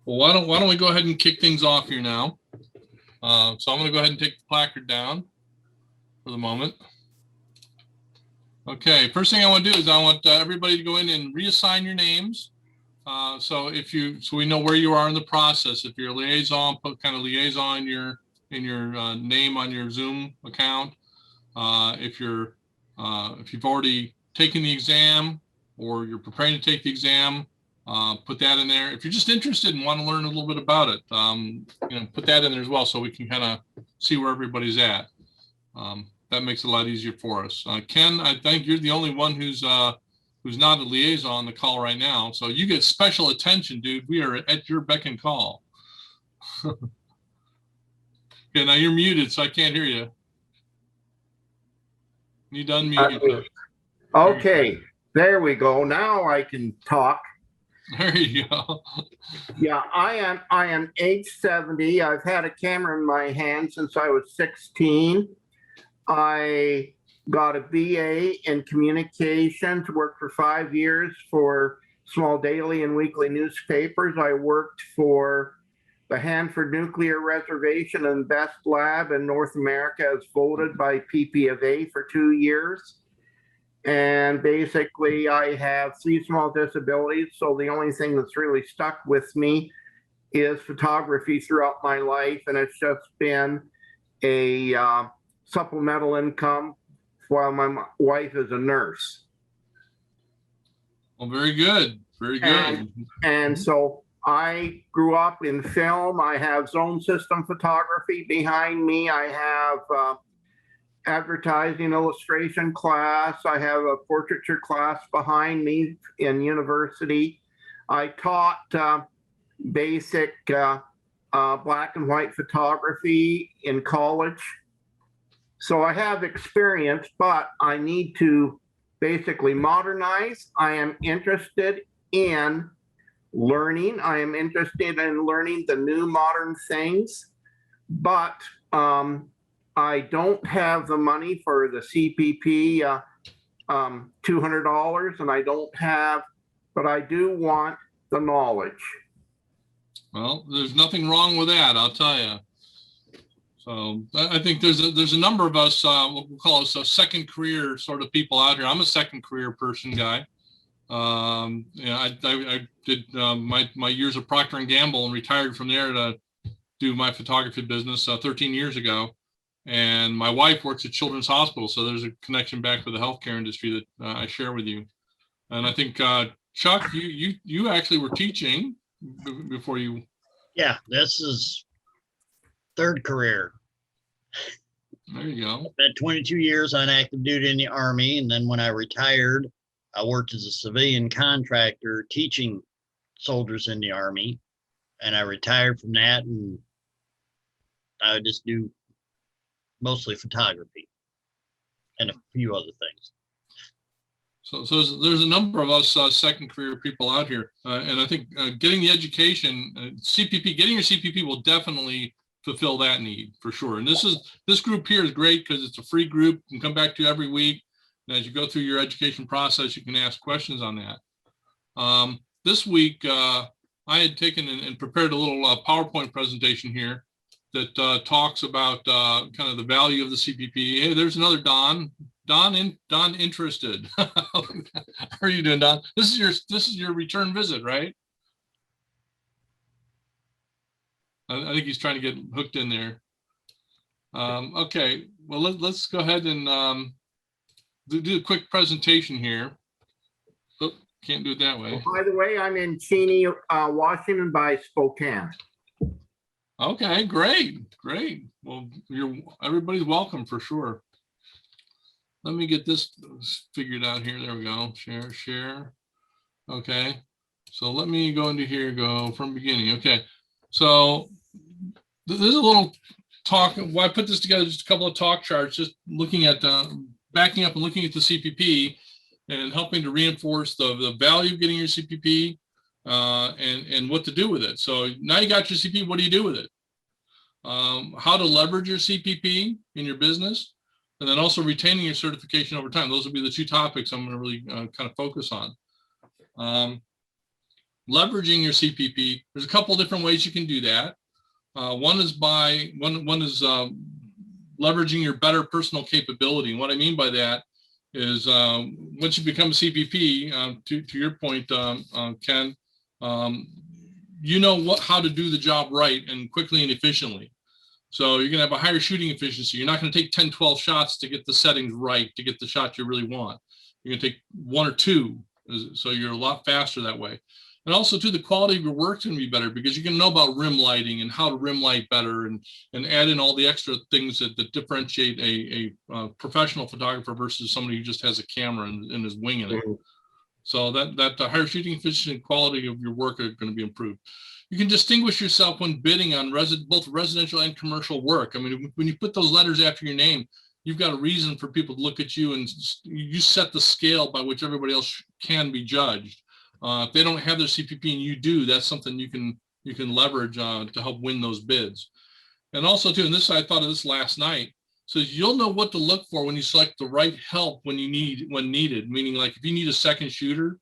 Well, why don't we go ahead and kick things off here now? So I'm going to go ahead and take the placard down for the moment. Okay, first thing I want to do is I want everybody to go in and reassign your names. So we know where you are in the process. If you're a liaison, put kind of liaison in your name on your Zoom account. If you've already taken the exam or you're preparing to take the exam, put that in there. If you're just interested and want to learn a little bit about it, put that in there as well, so we can kind of see where everybody's at. That makes it a lot easier for us. Ken, I think you're the only one who's not a liaison on the call right now, so you get special attention, dude. We are at your beck and call. Okay, now you're muted, so I can't hear you. You done unmute? Okay, there we go. Now I can talk. There you go. Yeah, I am age 70. I've had a camera in my hand since I was 16. I got a BA in communications, worked for 5 years for small daily and weekly newspapers. I worked for the Hanford Nuclear Reservation and Best Lab in North America, as voted by PPFA for 2 years. And basically I have 3 small disabilities. So the only thing that's really stuck with me is photography throughout my life. And it's just been a supplemental income while my wife is a nurse. Well, very good. Very good. And so I grew up in film. I have zone system photography behind me. I have advertising illustration class. I have a portraiture class behind me in university. I taught basic black and white photography in college. So I have experience, but I need to basically modernize. I am interested in learning. I am interested in learning the new modern things, but I don't have the money for the CPP $200, and I don't have, but I do want the knowledge. Well, there's nothing wrong with that, I'll tell you. So I think there's a number of us, what we'll call us second career sort of people out here. I'm a second career person guy. I did my years of Procter & Gamble and retired from there to do my photography business 13 years ago. And my wife works at Children's Hospital, so there's a connection back with the healthcare industry that I share with you. And I think Chuck, you actually were teaching before you. Yeah, this is third career. There you go. Spent 22 years on active duty in the Army, and then when I retired, I worked as a civilian contractor teaching soldiers in the Army, and I retired from that, and I just do mostly photography and a few other things. So there's a number of us second career people out here, and I think getting the education, CPP, getting your CPP will definitely fulfill that need for sure. And this group here is great because it's a free group. You can come back to every week. And as you go through your education process, you can ask questions on that. This week, I had taken and prepared a little PowerPoint presentation here that talks about kind of the value of the CPP. Hey, there's another Don. Don interested. How are you doing, Don? This is your return visit, right? I think he's trying to get hooked in there. Okay, well let's go ahead and do a quick presentation here. Oh, can't do it that way. By the way, I'm in Cheney, Washington by Spokane. Okay, great. Well, everybody's welcome for sure. Let me get this figured out here. There we go. Share. Okay. So let me go into here, go from beginning. Okay. So there's a little talk. Well, I put this together, just a couple of talk charts, just looking at backing up and looking at the CPP and helping to reinforce the value of getting your CPP and what to do with it. So now you got your CPP, what do you do with it? How to leverage your CPP in your business, and then also retaining your certification over time. Those will be the 2 topics I'm going to really kind of focus on. leveraging your CPP, there's a couple different ways you can do that. One is leveraging your better personal capability. And what I mean by that is once you become a CPP, to your point, Ken, you know how to do the job right and quickly and efficiently. So you're going to have a higher shooting efficiency. You're not going to take 10, 12 shots to get the settings right, to get the shot you really want. You're going to take 1 or 2. So you're a lot faster that way. And also too, the quality of your work is going to be better because you can know about rim lighting and how to rim light better and add in all the extra things that differentiate a professional photographer versus somebody who just has a camera and is winging it. So that higher shooting efficiency and quality of your work are going to be improved. You can distinguish yourself when bidding on both residential and commercial work. I mean, when you put those letters after your name, you've got a reason for people to look at you, and you set the scale by which everybody else can be judged. If they don't have their CPP and you do, that's something you can leverage to help win those bids. And also too, and this, I thought of this last night, so you'll know what to look for when you select the right help when needed. Meaning, like if you need a second shooter,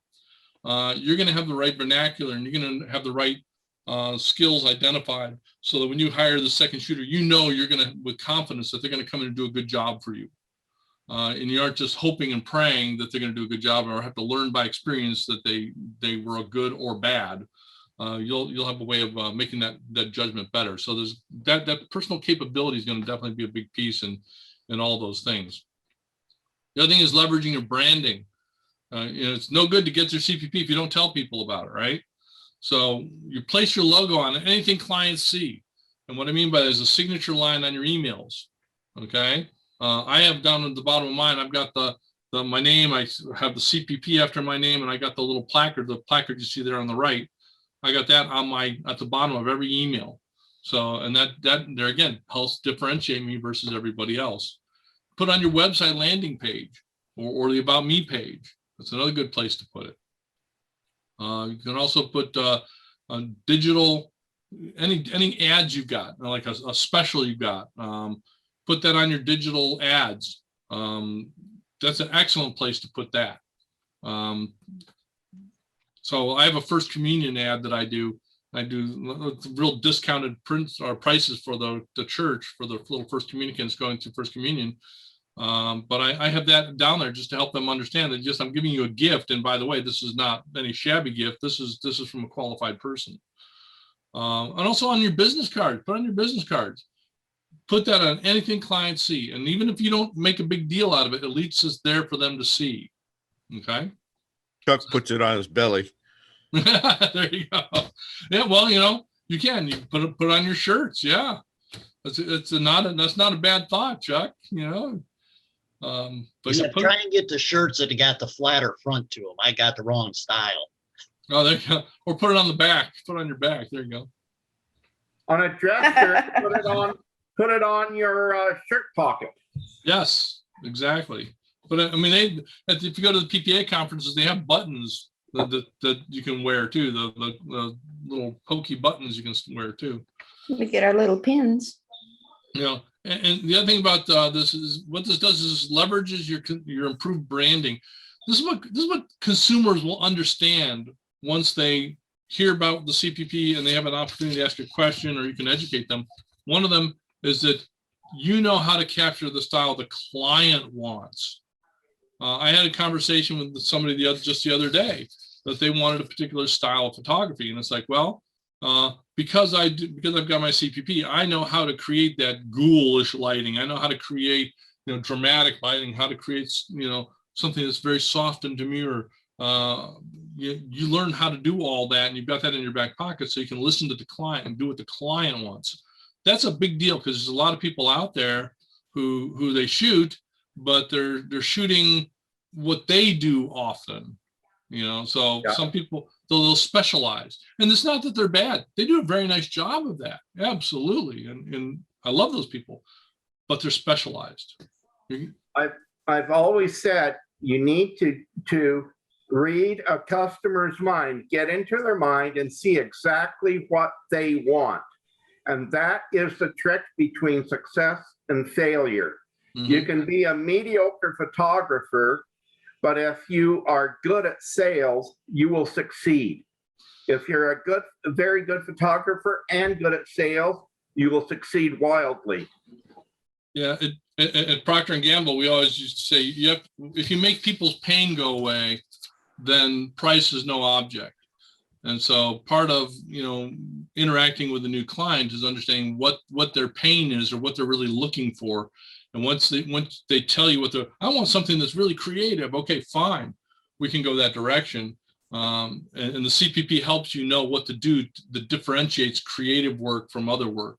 you're going to have the right vernacular and you're going to have the right skills identified, so that when you hire the second shooter, you know you're going to, with confidence, that they're going to come in and do a good job for you. And you aren't just hoping and praying that they're going to do a good job or have to learn by experience that they were a good or bad. You'll have a way of making that judgment better. So there's that personal capability is going to definitely be a big piece in all those things. The other thing is leveraging your branding. It's no good to get your CPP if you don't tell people about it, right? So you place your logo on it, anything clients see. And what I mean by that is a signature line on your emails. Okay. I have down at the bottom of mine, I've got my name. I have the CPP after my name, and I got the little placard, you see there on the right. I got that at the bottom of every email. So, and that there again helps differentiate me versus everybody else. Put on your website landing page or the About Me page. That's another good place to put it. You can also put digital, any ads you've got, like a special you've got. Put that on your digital ads. That's an excellent place to put that. So I have a First Communion ad that I do. I do real discounted prints or prices for the church for the little First Communicants going to First Communion. But I have that down there just to help them understand that I'm giving you a gift. And by the way, this is not any shabby gift. This is from a qualified person. And also on your business cards, put on your business cards. Put that on anything clients see. And even if you don't make a big deal out of it, at least it's there for them to see. Okay. Chuck puts it on his belly. There you go. Yeah, well, you can. You put it on your shirts. Yeah. That's not a bad thought, Chuck. But try and get the shirts that got the flatter front to them. I got the wrong style. Oh, there you go. Or put it on the back. Put it on your back. There you go. On a dress shirt, put it on your shirt pocket. Yes, exactly. But I mean, if you go to the PPA conferences, they have buttons that you can wear too. The little pokey buttons you can wear too. We get our little pins. And the other thing about this is what this does is leverages your improved branding. This is what consumers will understand once they hear about the CPP and they have an opportunity to ask a question or you can educate them. One of them is that you know how to capture the style the client wants. I had a conversation with somebody just the other day that they wanted a particular style of photography, and it's like, well, because I've got my CPP, I know how to create that ghoulish lighting. I know how to create dramatic lighting, how to create something that's very soft and demure. You learn how to do all that, and you've got that in your back pocket, so you can listen to the client and do what the client wants. That's a big deal because there's a lot of people out there who they shoot, but they're shooting what they do often. So yeah. Some people they'll specialize, and it's not that they're bad. They do a very nice job of that, absolutely, and I love those people, but they're specialized. I've always said you need to read a customer's mind, get into their mind, and see exactly what they want, and that is the trick between success and failure. Mm-hmm. You can be a mediocre photographer, but if you are good at sales, you will succeed. If you're a very good photographer and good at sales, you will succeed wildly. Yeah, at Procter and Gamble, we always used to say, if you make people's pain go away, then price is no object. And so part of, interacting with a new client is understanding what their pain is or what they're really looking for. And once they tell you I want something that's really creative. Okay, fine, we can go that direction. And the CPP helps you know what to do that differentiates creative work from other work.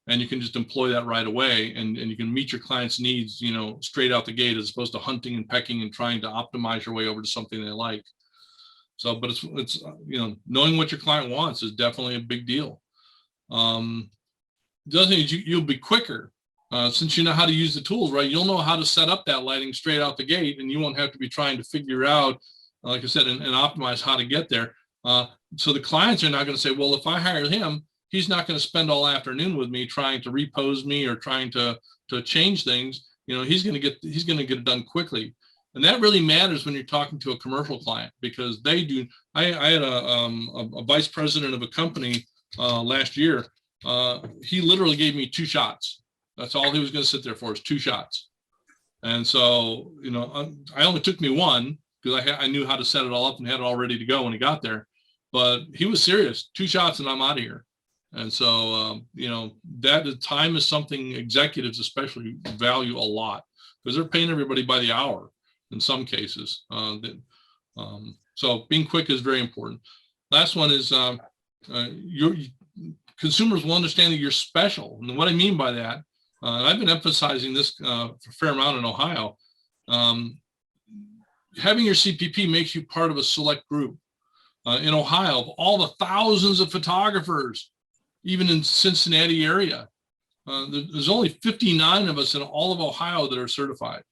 And you can just employ that right away, and you can meet your client's needs, straight out the gate, as opposed to hunting and pecking and trying to optimize your way over to something they like. So, but it's knowing what your client wants is definitely a big deal. The other thing is you'll be quicker since you know how to use the tools, right? You'll know how to set up that lighting straight out the gate, and you won't have to be trying to figure out, like I said, and optimize how to get there. So the clients are not going to say, well, if I hire him, he's not going to spend all afternoon with me trying to repose me or trying to change things. He's going to get it done quickly. And that really matters when you're talking to a commercial client, because they do. I had a vice president of a company last year. He literally gave me 2 shots. That's all he was going to sit there for, is 2 shots. And so, I only took me 1 because I knew how to set it all up and had it all ready to go when he got there. But he was serious. 2 shots and I'm out of here. And so, that time is something executives especially value a lot, because they're paying everybody by the hour in some cases. So being quick is very important. Last one is your consumers will understand that you're special. And what I mean by that, I've been emphasizing this a fair amount in Ohio. Having your CPP makes you part of a select group. In Ohio, of all the thousands of photographers, even in Cincinnati area, there's only 59 of us in all of Ohio that are certified.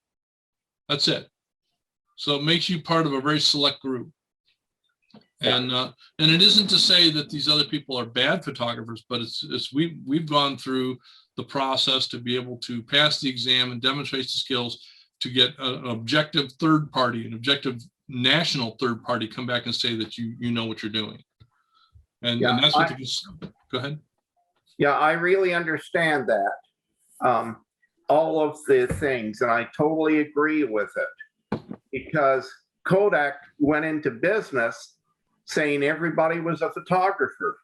That's it. So it makes you part of a very select group. And it isn't to say that these other people are bad photographers, but we've gone through the process to be able to pass the exam and demonstrate the skills to get an objective third party, an objective national third party come back and say that you know what you're doing. And that's what go ahead. Yeah, I really understand that. All of the things, and I totally agree with it, because Kodak went into business saying everybody was a photographer.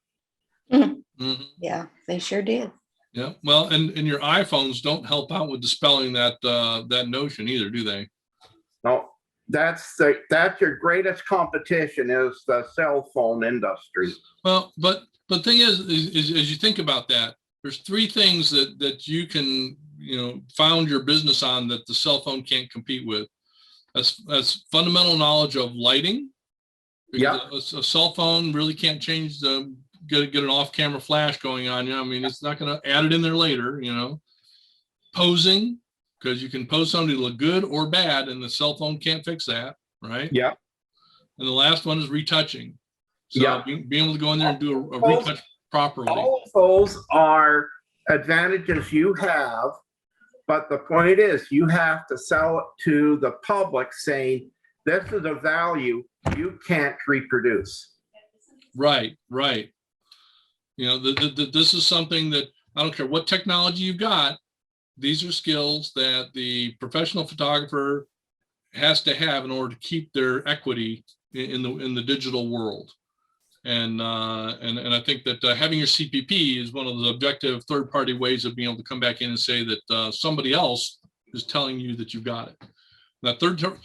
Mm-hmm. Yeah, they sure did. Yeah, well, and your iPhones don't help out with dispelling that notion either, do they? No, that's your greatest competition, is the cell phone industry. Well, but thing is as you think about that, there's 3 things that you can found your business on that the cell phone can't compete with. That's fundamental knowledge of lighting. Yeah, a cell phone really can't change get an off-camera flash going on. It's not going to add it in there later. Posing, because you can pose somebody to look good or bad, and the cell phone can't fix that, right? yeah. And the last one is retouching. So Yeah. being able to go in there and do a retouch properly. All of those are advantages you have, but the point is you have to sell it to the public saying, this is a value you can't reproduce. Right. This is something that, I don't care what technology you've got, these are skills that the professional photographer has to have in order to keep their equity in the digital world. And I think that having your CPP is one of the objective third-party ways of being able to come back in and say that somebody else is telling you that you've got it. That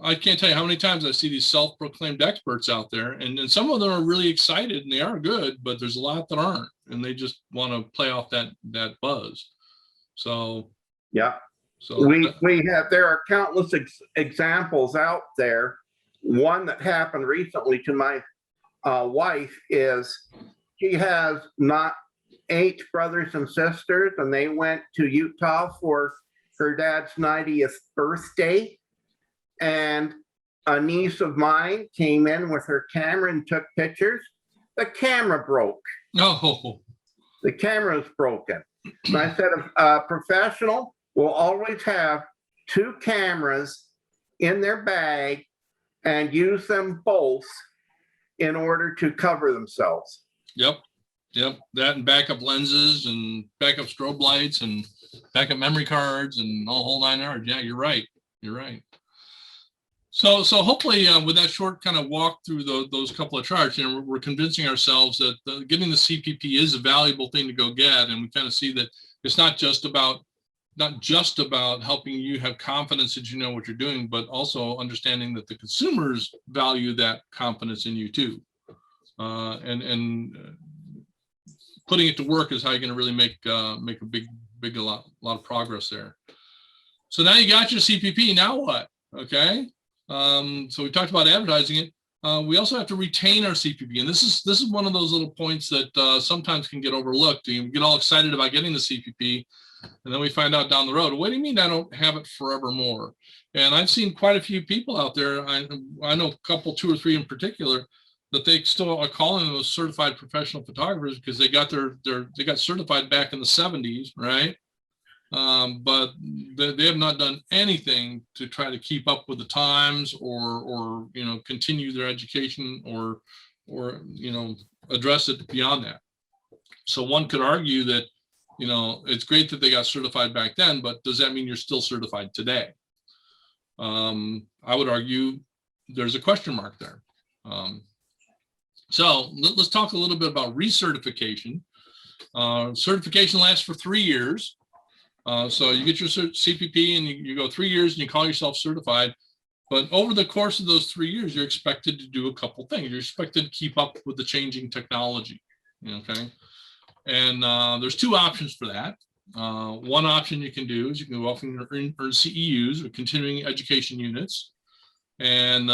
I can't tell you how many times I see these self-proclaimed experts out there, and some of them are really excited and they are good, but there's a lot that aren't, and they just want to play off that buzz. So yeah. So there are countless examples out there. One that happened recently to my wife is she has not 8 brothers and sisters, and they went to Utah for her dad's 90th birthday. And a niece of mine came in with her camera and took pictures. The camera broke. Oh. The camera is broken. And I said, a professional will always have 2 cameras in their bag and use them both in order to cover themselves. Yep. That and backup lenses and backup strobe lights and backup memory cards and the whole 9 yards. Yeah, you're right. So hopefully with that short kind of walk through those couple of charts, we're convincing ourselves that getting the CPP is a valuable thing to go get. And we kind of see that it's not just about helping you have confidence that you know what you're doing, but also understanding that the consumers value that confidence in you too. And putting it to work is how you're going to really make a lot of progress there. So now you got your CPP. Now what? Okay. So we talked about advertising it. We also have to retain our CPP, and this is one of those little points that sometimes can get overlooked. You get all excited about getting the CPP, and then we find out down the road, what do you mean I don't have it forevermore? And I've seen quite a few people out there. I know a couple, 2 or 3 in particular, that they still are calling those certified professional photographers because they got they got certified back in the 70s, right? But they have not done anything to try to keep up with the times or continue their education or address it beyond that. So one could argue that it's great that they got certified back then, but does that mean you're still certified today? I would argue there's a question mark there. So let's talk a little bit about recertification. Certification lasts for 3 years. So you get your CPP and you go 3 years and you call yourself certified. But over the course of those 3 years, you're expected to do a couple things. You're expected to keep up with the changing technology. Okay. And there's 2 options for that. One option you can do is you can go off and earn CEUs or continuing education units. And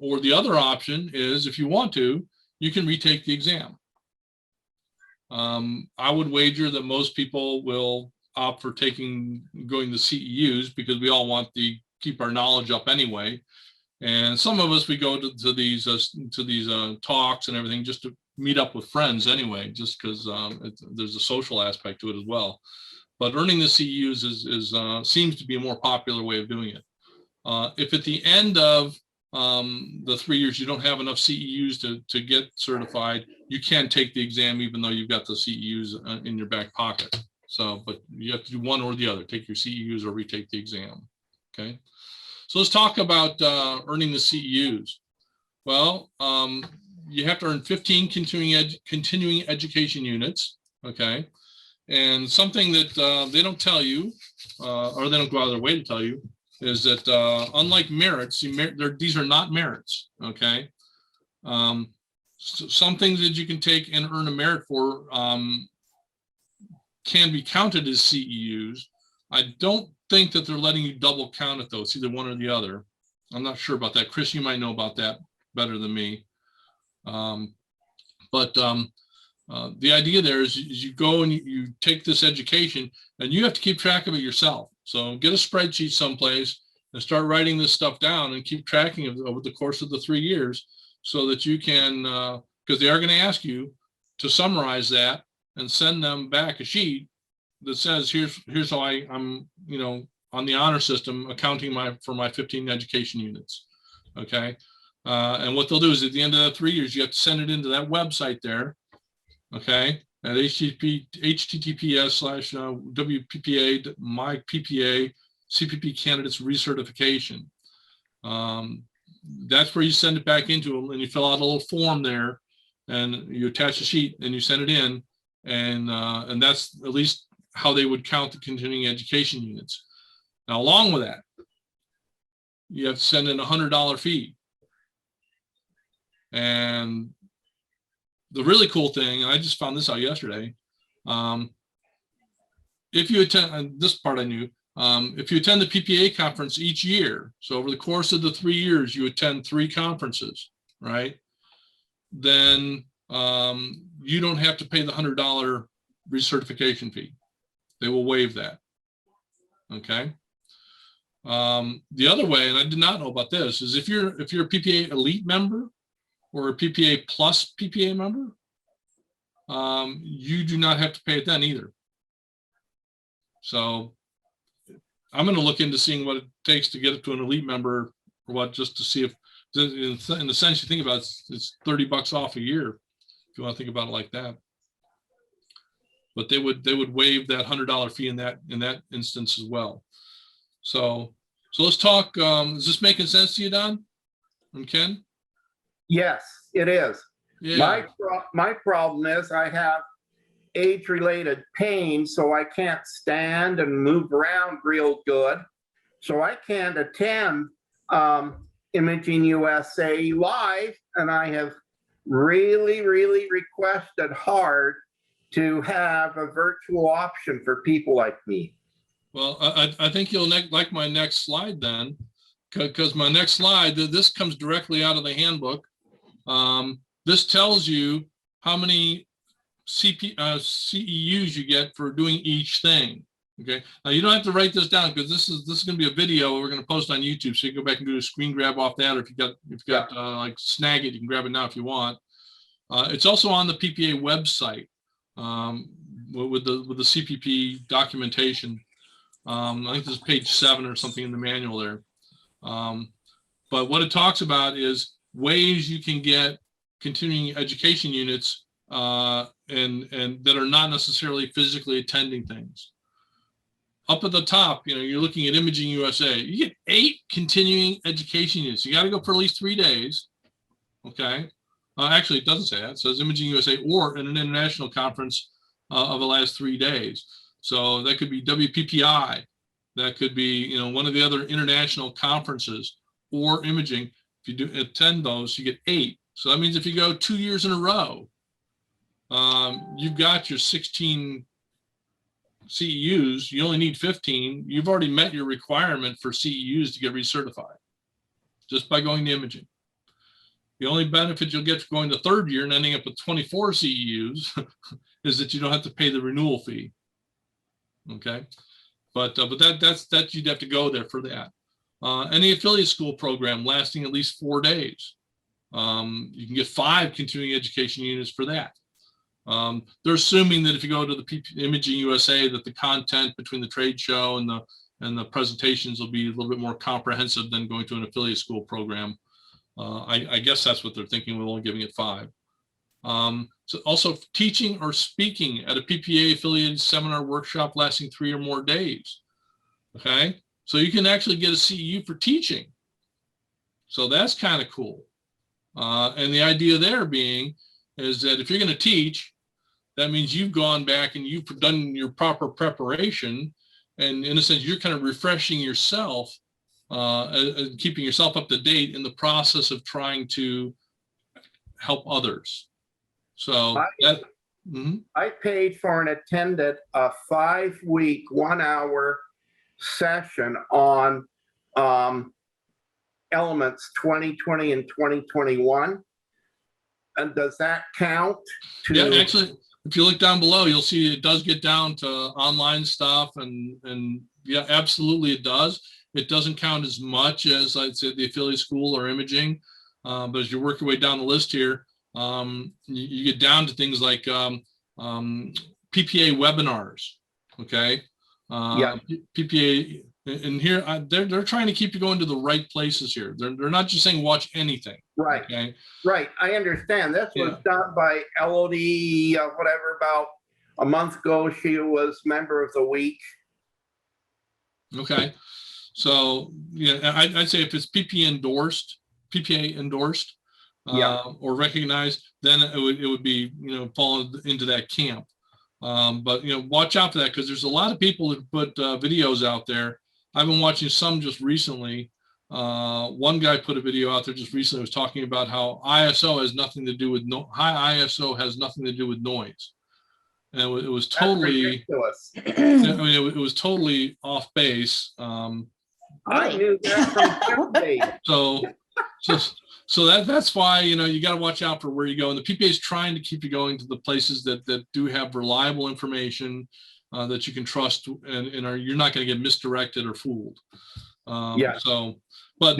or the other option is, if you want to, you can retake the exam. I would wager that most people will opt for going the CEUs because we all want to keep our knowledge up anyway. And some of us, we go to these talks and everything just to meet up with friends anyway, just because there's a social aspect to it as well. But earning the CEUs seems to be a more popular way of doing it. If at the end of the 3 years you don't have enough CEUs to get certified, you can take the exam even though you've got the CEUs in your back pocket. So, but you have to do one or the other, take your CEUs or retake the exam. Okay. So let's talk about earning the CEUs. Well, you have to earn 15 continuing education units. Okay. And something that they don't tell you, or they don't go out of their way to tell you, is that unlike merits, these are not merits. Okay. So some things that you can take and earn a merit for can be counted as CEUs. I don't think that they're letting you double count it though. It's either one or the other. I'm not sure about that. Chris, you might know about that better than me. But the idea there is you go and you take this education and you have to keep track of it yourself. So get a spreadsheet someplace and start writing this stuff down and keep tracking of it over the course of the 3 years so that you can, because they are going to ask you to summarize that and send them back a sheet that says, here's how I'm, on the honor system accounting for my 15 education units. Okay. And what they'll do is at the end of that 3 years, you have to send it into that website there. Okay. At https://WPPA, my PPA, CPP candidates recertification. That's where you send it back into, and you fill out a little form there and you attach a sheet and you send it in. And that's at least how they would count the continuing education units. Now, along with that, you have to send in a $100 fee. And the really cool thing, and I just found this out yesterday, if you attend, this part I knew, if you attend the PPA conference each year, so over the course of the 3 years, you attend 3 conferences, right? Then you don't have to pay the $100 recertification fee. They will waive that. Okay. The other way, and I did not know about this, is if you're a PPA Elite member or a PPA Plus PPA member, you do not have to pay it then either. So I'm going to look into seeing what it takes to get it to an Elite member or what, just to see if in the sense you think about it, it's $30 off a year if you want to think about it like that. But they would waive that $100 fee in that instance as well. So let's talk. Is this making sense to you, Don and Ken? Yes, it is. Yeah. My problem is I have age-related pain, so I can't stand and move around real good. So I can't attend Imaging USA live, and I have really, really requested hard to have a virtual option for people like me. Well, I think you'll like my next slide then, because my next slide, this comes directly out of the handbook. This tells you how many CEUs you get for doing each thing. Okay. Now you don't have to write this down because this is going to be a video we're going to post on YouTube. So you go back and do a screen grab off that, or if you've got like snag it, you can grab it now if you want. It's also on the PPA website with the CPP documentation. I think this is page 7 or something in the manual there. But what it talks about is ways you can get continuing education units and that are not necessarily physically attending things. Up at the top, you're looking at Imaging USA. You get 8 continuing education units. You got to go for at least 3 days. Okay. Actually, it doesn't say that. It says Imaging USA or an international conference of the last 3 days. So that could be WPPI. That could be, one of the other international conferences or imaging. If you do attend those, you get 8. So that means if you go 2 years in a row, you've got your 16 CEUs. You only need 15. You've already met your requirement for CEUs to get recertified just by going to imaging. The only benefit you'll get for going to 3rd year and ending up with 24 CEUs is that you don't have to pay the renewal fee. Okay, but that's you'd have to go there for that. Any affiliate school program lasting at least 4 days, you can get 5 continuing education units for that. They're assuming that if you go to the Imaging USA, that the content between the trade show and the presentations will be a little bit more comprehensive than going to an affiliate school program. I guess that's what they're thinking. We're only giving it 5. So also teaching or speaking at a PPA affiliated seminar workshop lasting 3 or more days. Okay, so you can actually get a CEU for teaching. So that's kind of cool. And the idea there being is that if you're going to teach, that means you've gone back and you've done your proper preparation. And in a sense, you're kind of refreshing yourself and keeping yourself up to date in the process of trying to help others. So I paid for and attended a 5-week, 1-hour session on elements 2020 and 2021. And does that count? Yeah, actually, if you look down below, you'll see it does get down to online stuff, and yeah, absolutely it does. It doesn't count as much as I'd say the affiliate school or imaging, but as you work your way down the list here, you get down to things like PPA webinars. Okay, PPA, and here they're trying to keep you going to the right places here. They're not just saying watch anything. Right. Okay. Right. I understand. This was done by Elodie, whatever, about a month ago. She was member of the week. Okay. So yeah, I'd say if it's PPA endorsed, or recognized, then it would be fall into that camp. But watch out for that, because there's a lot of people that put videos out there. I've been watching some just recently. One guy put a video out there just recently, was talking about how ISO has nothing to do with high ISO has nothing to do with noise, and it was totally ridiculous. I mean, it was totally off base. I knew that from day. So that's why you got to watch out for where you go, and the PPA is trying to keep you going to the places that do have reliable information that you can trust, and you're not going to get misdirected or fooled. So, but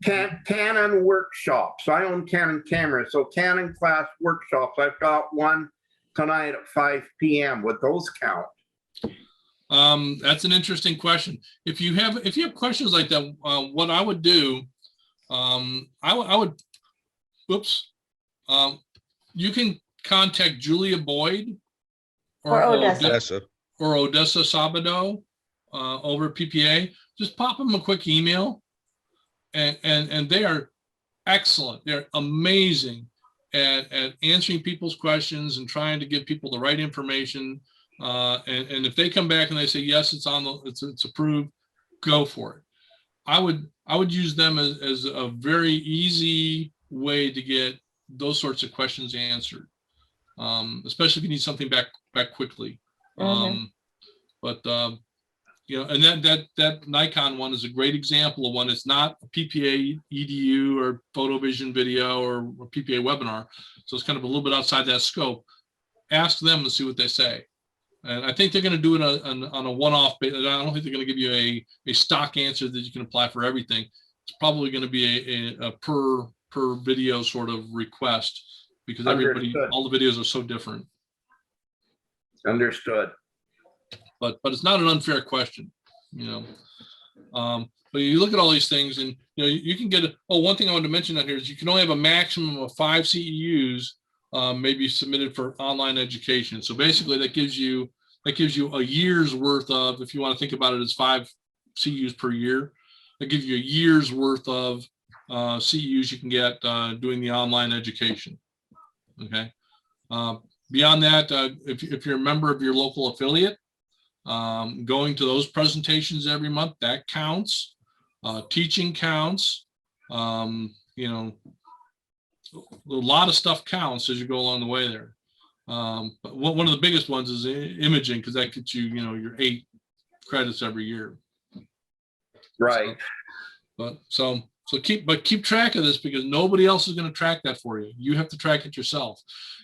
Canon workshops. I own Canon cameras, so Canon class workshops. I've got one tonight at 5 p.m. Would those count? That's an interesting question. If you have questions like that, what I would do I would, whoops. You can contact Julia Boyd Or Odessa. Odessa. or Odessa Sabado over at PPA. Just pop them a quick email, and they are excellent. They're amazing at answering people's questions and trying to give people the right information. And if they come back and they say yes, it's approved, go for it. I would use them as a very easy way to get those sorts of questions answered, especially if you need something back quickly. But and that Nikon one is a great example of one. It's not a PPA EDU or PhotoVision video or a PPA webinar, so it's kind of a little bit outside that scope. Ask them to see what they say, and I think they're going to do it on a one-off basis. I don't think they're going to give you a stock answer that you can apply for everything. It's probably going to be a per video sort of request, because Understood. all the videos are so different. Understood. But it's not an unfair question, but you look at all these things, and you can get one thing I wanted to mention out here is you can only have a maximum of 5 CEUs maybe submitted for online education. So basically that gives you a year's worth of, if you want to think about it as 5 CEUs per year, that gives you a year's worth of CEUs you can get doing the online education. Okay. Beyond that, if you're a member of your local affiliate, going to those presentations every month, that counts. Teaching counts. A lot of stuff counts as you go along the way there. But one of the biggest ones is imaging, because that gets you, your 8 credits every year. Right. So keep track of this, because nobody else is going to track that for you. You have to track it yourself.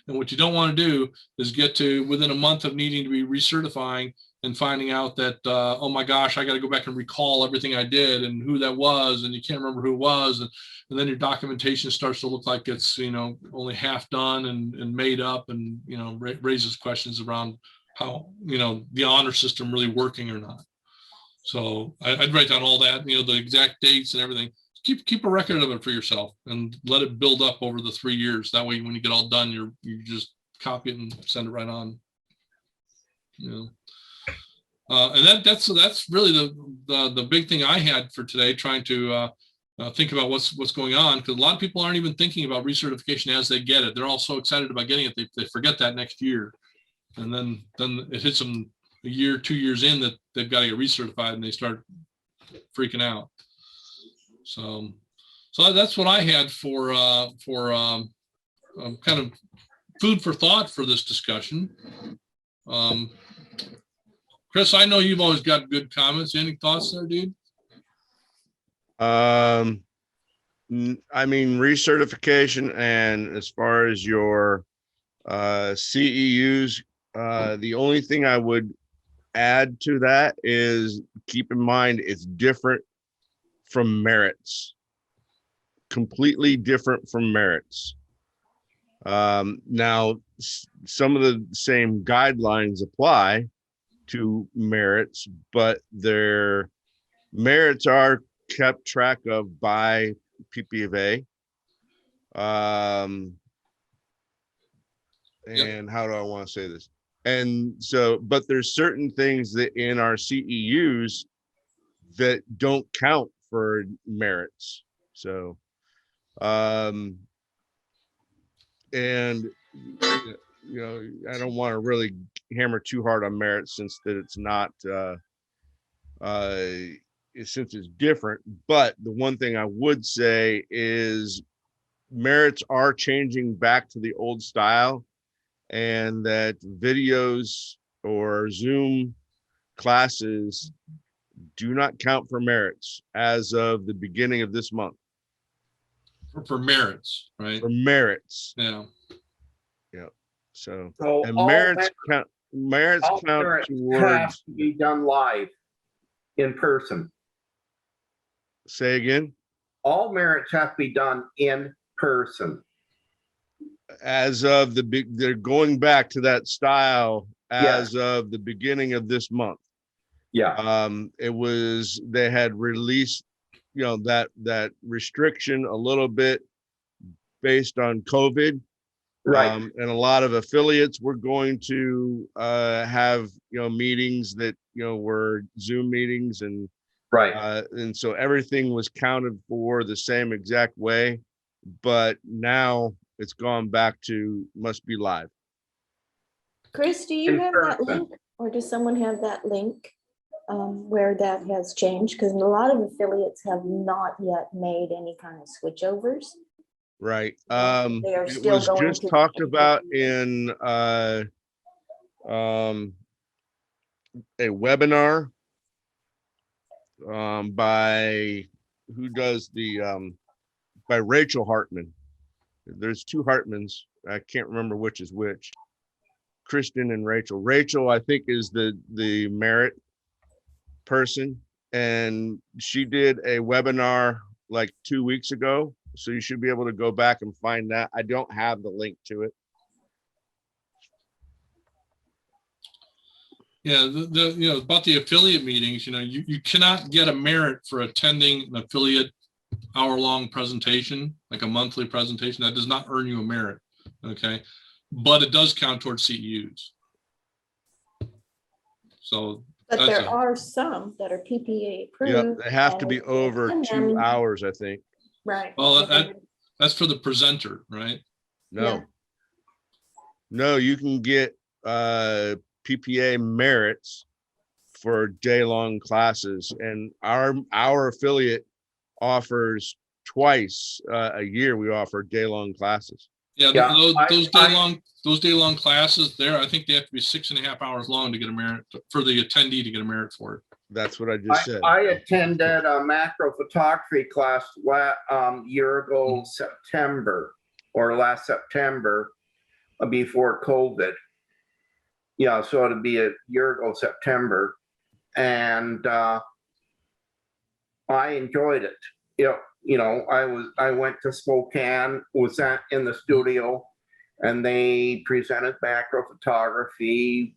And what you don't want to do is get to within a month of needing to be recertifying and finding out that, oh my gosh, I got to go back and recall everything I did and who that was, and you can't remember who it was. And then your documentation starts to look like it's, only half done and made up, and, raises questions around how, the honor system really working or not. So I'd write down all that, the exact dates and everything. Keep a record of it for yourself and let it build up over the 3 years. That way, when you get all done, you just copy it and send it right on. And that's really the big thing I had for today, trying to think about what's going on, because a lot of people aren't even thinking about recertification as they get it. They're all so excited about getting it, they forget that next year, and then it hits them a year, 2 years in that they've got to get recertified, and they start freaking out. So that's what I had for kind of food for thought for this discussion. Chris, I know you've always got good comments. Any thoughts there, dude? Recertification, and as far as your CEUs, the only thing I would add to that is keep in mind it's different from merits. Completely different from merits. Now, some of the same guidelines apply to merits, but their merits are kept track of by PPA. And how do I want to say this? And so, but there's certain things that in our CEUs that don't count for merits. So, and I don't want to really hammer too hard on merit, since that it's not since it's different. But the one thing I would say is merits are changing back to the old style, and that videos or Zoom classes do not count for merits as of the beginning of this month. For merits, right? For merits. Yeah. So And merits count merits towards. have to be done live in person. Say again? All merits have to be done in person. As of they're going back to that style as of the beginning of this month. Yeah. They had released that restriction a little bit based on COVID. Right. And a lot of affiliates were going to have meetings that were Zoom meetings, and so everything was counted for the same exact way. But now it's gone back to must be live. Chris, do you In have that person. link, or does someone have that link where that has changed? Because a lot of affiliates have not yet made any kind of switchovers. Right. They are It still was going just to talked the- about in a webinar by who does the by Rachel Hartman. There's two Hartmans. I can't remember which is which. Kristen and Rachel. Rachel, I think, is the merit person, and she did a webinar like 2 weeks ago. So you should be able to go back and find that. I don't have the link to it. Yeah, about the affiliate meetings, you cannot get a merit for attending an affiliate hour-long presentation, like a monthly presentation. That does not earn you a merit, okay? But it does count towards CEUs. So, But that's there are some that are PPA approved. Yep, they have to and be if you over attend 2 them- hours, I think. Right. Well, that's for the presenter, right? No. Yeah. No, you can get PPA merits for day-long classes, and our affiliate offers twice a year. We offer day-long classes. Yeah, Yeah, those day-long classes there, I think they have to be 6.5 hours long to get a merit, for the attendee to get a merit for it. That's what I just said. I attended a macro photography class year ago, September, or last September, before COVID. Yeah, so it'd be a year ago, September. And I enjoyed it. I went to Spokane, was in the studio, and they presented macro photography,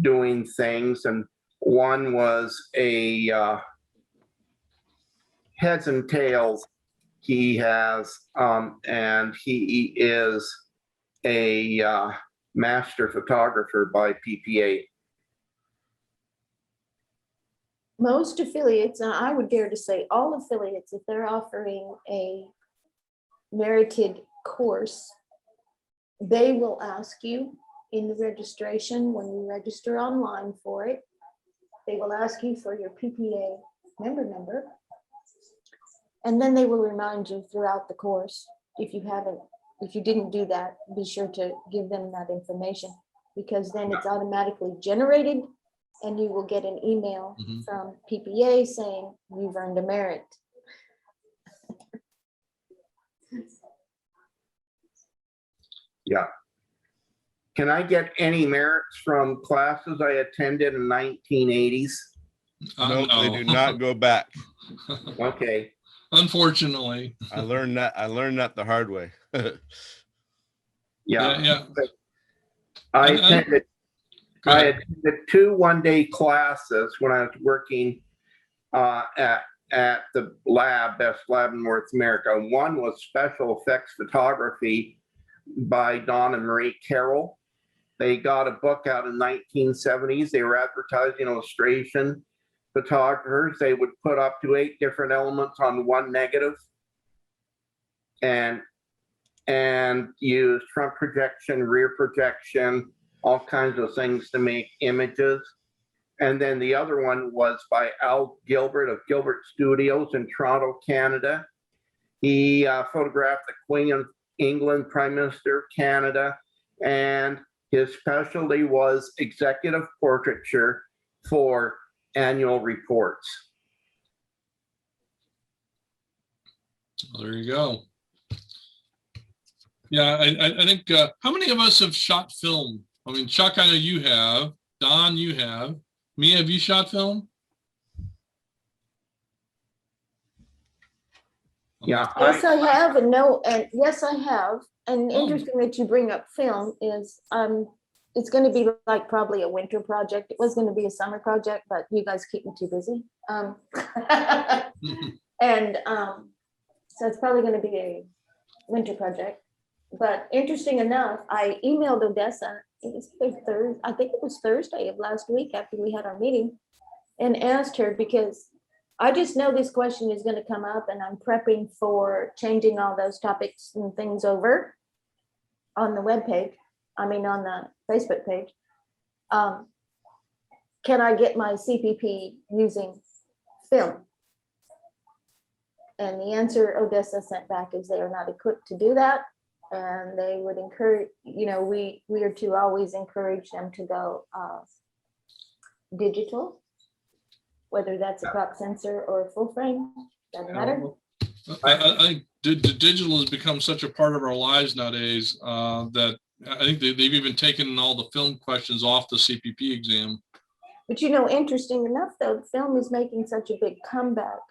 doing things, and one was a heads and tails he has, and he is a master photographer by PPA. Most affiliates, and I would dare to say all affiliates, if they're offering a merited course, they will ask you in the registration, when you register online for it, they will ask you for your PPA member number. And then they will remind you throughout the course. If you didn't do that, be sure to give them that information, because then it's automatically generated and you will get an email from PPA saying you've earned a merit. Yeah. Can I get any merits from classes I attended in 1980s? No, No. they do not go back. Okay. Unfortunately. I learned that the hard way. Yeah. Yeah. I And- attended Go I ahead. attended 2 one-day classes when I was working at the best lab in North America. One was special effects photography by Don and Marie Carroll. They got a book out in 1970s. They were advertising illustration photographers. They would put up to 8 different elements on one negative and use front projection, rear projection, all kinds of things to make images. And then the other one was by Al Gilbert of Gilbert Studios in Toronto, Canada. He photographed the Queen of England, Prime Minister of Canada, and his specialty was executive portraiture for annual reports. Well, there you go. Yeah, I think, how many of us have shot film? I mean, Chuck, I know you have. Don, you have. Mia, have you shot film? Yeah. Yes, I have, and no, and yes, I have. And Oh. interesting that you bring up film is, it's gonna be like probably a winter project. It was gonna be a summer project, but you guys keep me too busy. And so it's probably going to be a winter project. But interesting enough, I emailed Odessa. It was Thursday. I think it was Thursday of last week after we had our meeting, and asked her because I just know this question is going to come up, and I'm prepping for changing all those topics and things over on the webpage. I mean, on the Facebook page. Can I get my CPP using film? And the answer Odessa sent back is they are not equipped to do that. And they would encourage, you know, we are to always encourage them to go digital, whether that's a crop sensor or a full frame, doesn't matter. I think digital has become such a part of our lives nowadays that I think they've even taken all the film questions off the CPP exam. But you know, interesting enough though, the film is making such a big comeback.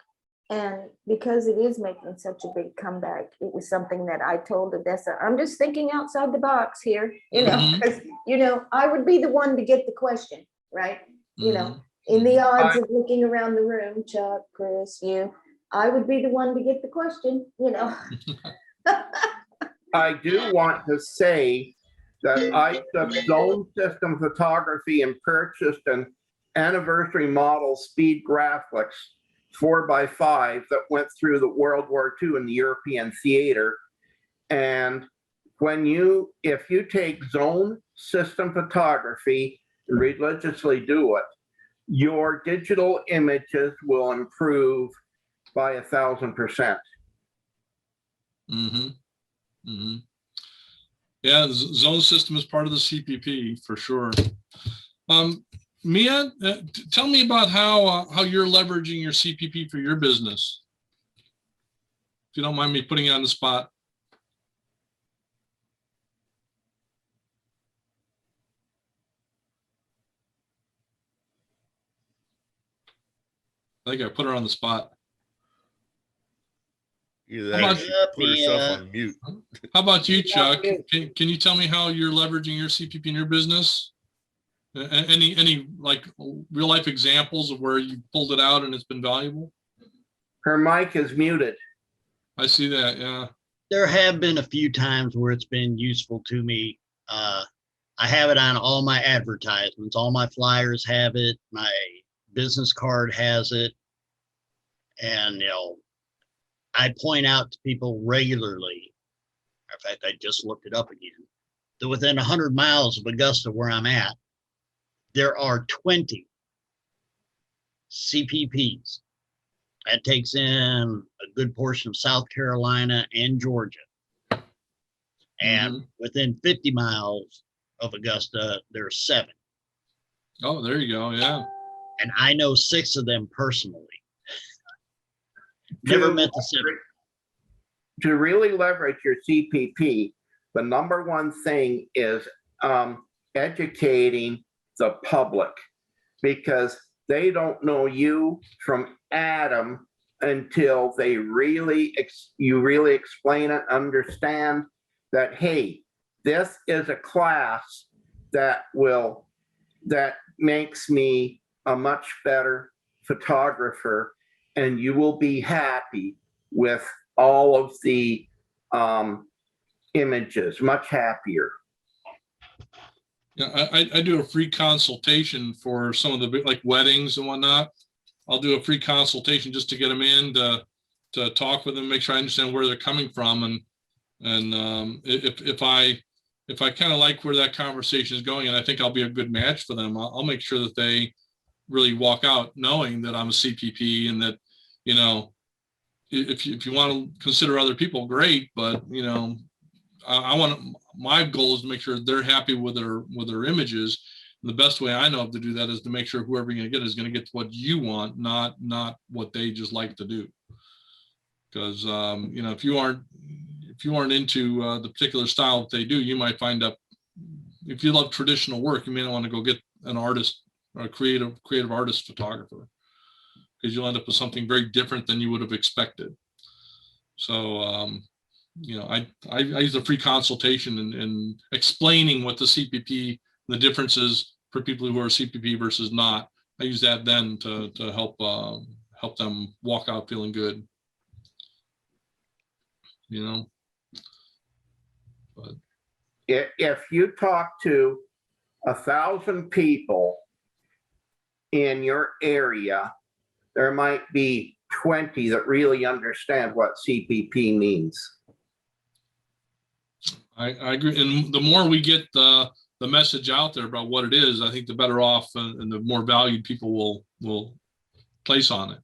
And because it is making such a big comeback, it was something that I told Odessa, I'm just thinking outside the box here, you know, because, you know, I would be the one to get the question, right? You know, in the odds of looking around the room, Chuck, Chris, you, I would be the one to get the question, you know. I do want to say that I took zone system photography and purchased an anniversary model speed graphics 4x5 that went through the World War II in the European theater. And if you take zone system photography and religiously do it, your digital images will improve by 1,000%. Yeah, the zone system is part of the CPP for sure. Mia, tell me about how you're leveraging your CPP for your business. If you don't mind me putting you on the spot. I think I put her on the spot. Either that, she put herself on mute. How about you, Chuck? Can you tell me how you're leveraging your CPP in your business? Any like real life examples of where you pulled it out and it's been valuable? Her mic is muted. I see that, yeah. There have been a few times where it's been useful to me. I have it on all my advertisements. All my flyers have it. My business card has it. And, you know, I point out to people regularly, in fact, I just looked it up again, that within 100 miles of Augusta, where I'm at, there are 20 CPPs. That takes in a good portion of South Carolina and Georgia. And within 50 miles of Augusta, there are 7. Oh, there you go, yeah. And I know 6 of them personally. Never met the 7. To really leverage your CPP, the number one thing is educating the public, because they don't know you from Adam until they you really explain it, understand that, hey, this is a class that makes me a much better photographer, and you will be happy with all of the images, much happier. Yeah, I do a free consultation for some of the like weddings and whatnot. I'll do a free consultation just to get them in to talk with them, make sure I understand where they're coming from, and if I kind of like where that conversation is going, and I think I'll be a good match for them, I'll make sure that they really walk out knowing that I'm a CPP, and that, you know, if you want to consider other people, great, but you know, my goal is to make sure they're happy with their images. And the best way I know of to do that is to make sure whoever you're going to get is going to get what you want, not what they just like to do. Because you know, if you aren't into the particular style that they do, you might find up, if you love traditional work, you may not want to go get an artist or a creative artist photographer, because you'll end up with something very different than you would have expected. So you know, I use a free consultation and explaining what the CPP, the differences for people who are CPP versus not. I use that then to help them walk out feeling good. you know. But If you talk to 1,000 people in your area, there might be 20 that really understand what CPP means. I agree. And the more we get the message out there about what it is, I think the better off and the more valued people will place on it.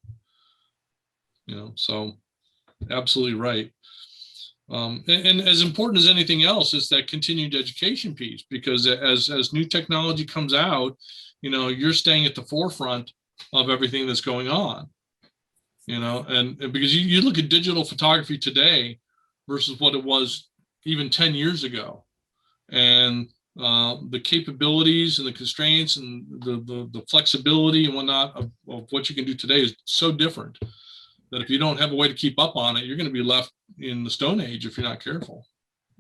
You know, so absolutely right. And as important as anything else is that continued education piece, because as new technology comes out, you know, you're staying at the forefront of everything that's going on, you know, and because you look at digital photography today versus what it was even 10 years ago, and the capabilities and the constraints and the flexibility and whatnot of what you can do today is so different that if you don't have a way to keep up on it, you're going to be left in the Stone Age if you're not careful.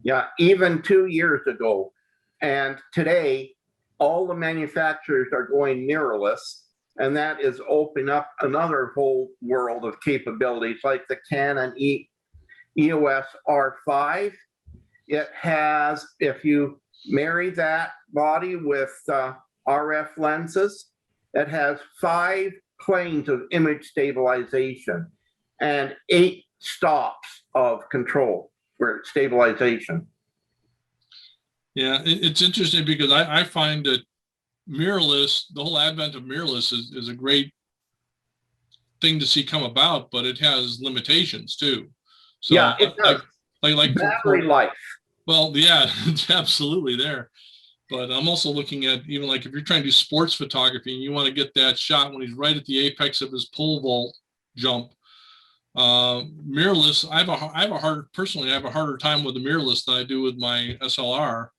Yeah, even 2 years ago. And today, all the manufacturers are going mirrorless, and that is opening up another whole world of capabilities, like the Canon EOS R5. It has, if you marry that body with RF lenses, it has 5 planes of image stabilization and 8 stops of control for stabilization. Yeah, it's interesting because I find that mirrorless, the whole advent of mirrorless is a great thing to see come about, but it has limitations too. So Yeah, it does. like Battery life. Well, yeah, it's absolutely there. But I'm also looking at even like if you're trying to do sports photography and you want to get that shot when he's right at the apex of his pole vault jump, mirrorless, I have a harder time with the mirrorless than I do with my SLR,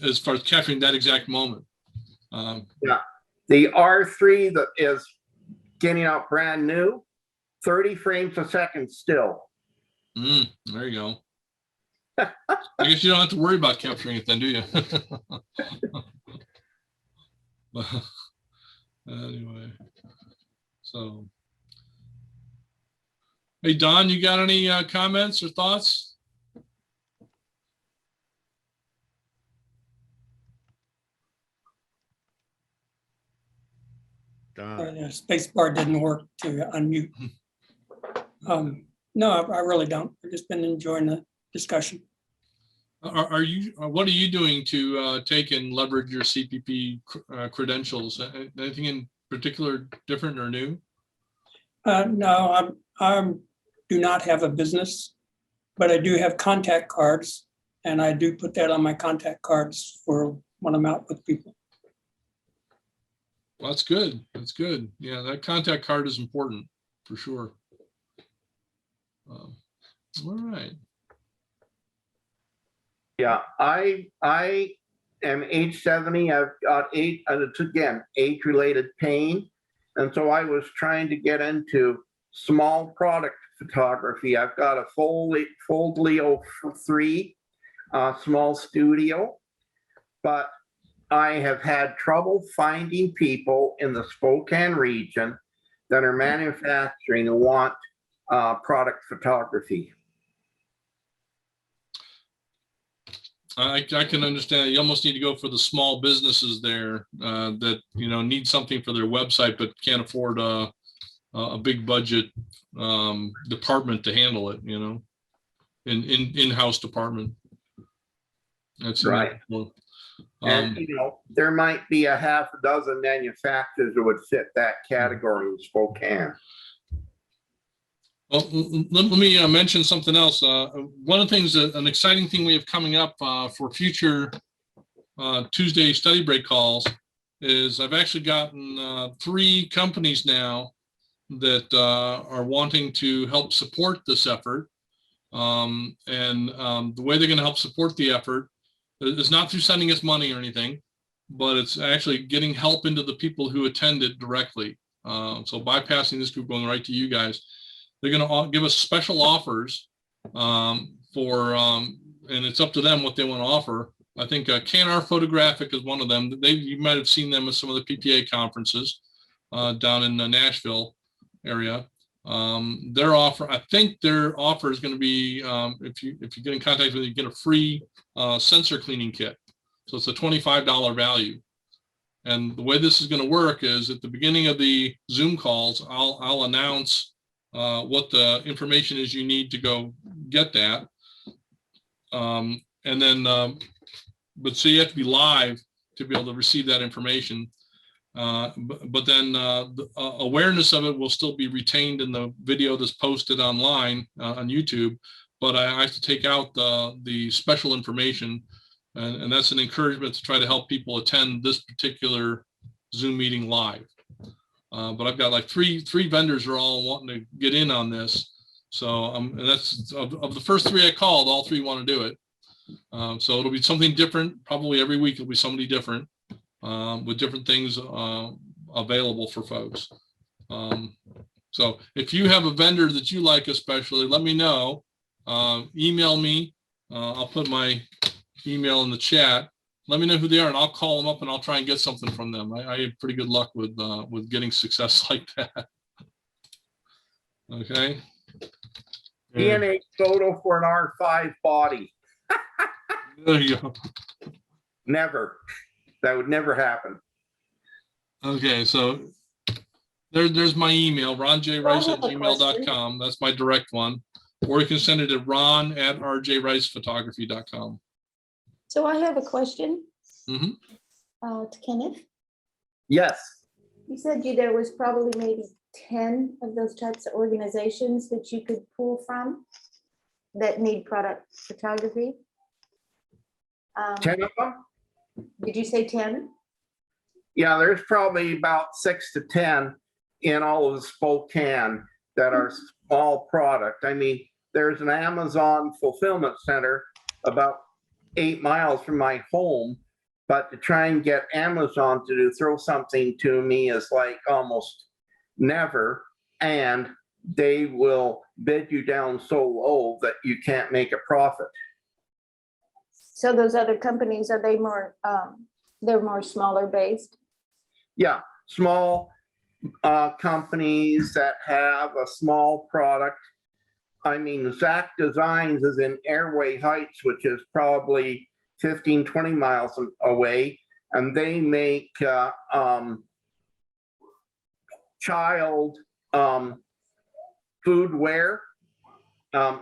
as far as capturing that exact moment. Yeah, the R3 that is getting out brand new, 30 frames a second still. There you go. I guess you don't have to worry about capturing it then, do you? Anyway, so. Hey, Don, you got any comments or thoughts? The space bar didn't work to unmute. No, I really don't. I've just been enjoying the discussion. Are you? What are you doing to take and leverage your CPP credentials? Anything in particular different or new? No, I do not have a business, but I do have contact cards, and I do put that on my contact cards for when I'm out with people. Well, that's good. That's good. Yeah, that contact card is important for sure. All right. Yeah, I am age 70. I've got it's again, age-related pain. And so I was trying to get into small product photography. I've got a Fold Leo 3 small studio, but I have had trouble finding people in the Spokane region that are manufacturing and want product photography. I can understand. You almost need to go for the small businesses there that need something for their website but can't afford a big budget department to handle it. In-house department. That's right. And there might be a half a dozen manufacturers that would fit that category in Spokane. Well, let me mention something else. One of the things, an exciting thing we have coming up for future Tuesday study break calls is I've actually gotten 3 companies now that are wanting to help support this effort. The way they're going to help support the effort is not through sending us money or anything, but it's actually getting help into the people who attend it directly. So bypassing this group, going right to you guys. They're going to give us special offers and it's up to them what they want to offer. I think K&R Photographic is one of them. You might have seen them at some of the PPA conferences down in the Nashville area. Their offer, I think their offer is going to be, if you get in contact with them, you get a free sensor cleaning kit. So it's a $25 value. And the way this is going to work is at the beginning of the Zoom calls, I'll announce what the information is you need to go get that. And then, but so you have to be live to be able to receive that information. But then the awareness of it will still be retained in the video that's posted online on YouTube. But I have to take out the special information, and that's an encouragement to try to help people attend this particular Zoom meeting live. But I've got like three vendors are all wanting to get in on this. So and that's of the first 3 I called, all 3 want to do it. So it'll be something different. Probably every week it'll be somebody different with different things available for folks. So if you have a vendor that you like especially, let me know. Email me. I'll put my email in the chat. Let me know who they are and I'll call them up and I'll try and get something from them. I have pretty good luck with getting success like that. Okay. DNA photo for an R5 body. There you go. Never. That would never happen. Okay, so there's my email, ronjrice@gmail.com. question. That's my direct one. Or you can send it to ron@rjricephotography.com. So I have a question Mhm. to Kenneth. Yes. You said there was probably maybe 10 of those types of organizations that you could pull from that need product photography. 10 of them? Did you say 10? Yeah, there's probably about 6 to 10 in all of Spokane that are small product. I mean, there's an Amazon fulfillment center about 8 miles from my home, but to try and get Amazon to throw something to me is like almost never. And they will bid you down so low that you can't make a profit. So those other companies, are they more, they're more smaller based? Yeah, small companies that have a small product. I mean, Zach Designs is in Airway Heights, which is probably 15, 20 miles away, and they make child foodware,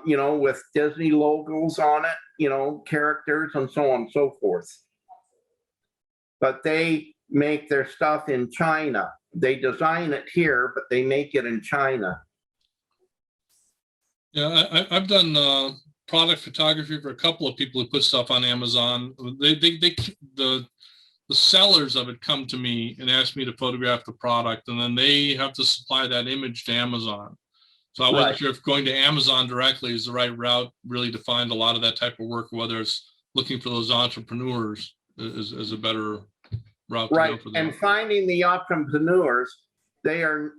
you know, with Disney logos on it, you know, characters and so on and so forth. But they make their stuff in China. They design it here, but they make it in China. Yeah, I've done product photography for a couple of people who put stuff on Amazon. The sellers of it come to me and ask me to photograph the product, and then they have to supply that image to Amazon. So I wasn't sure if going to Amazon directly is the right route really to find a lot of that type of work, or whether it's looking for those entrepreneurs is a better route to go for them. And finding the entrepreneurs, they are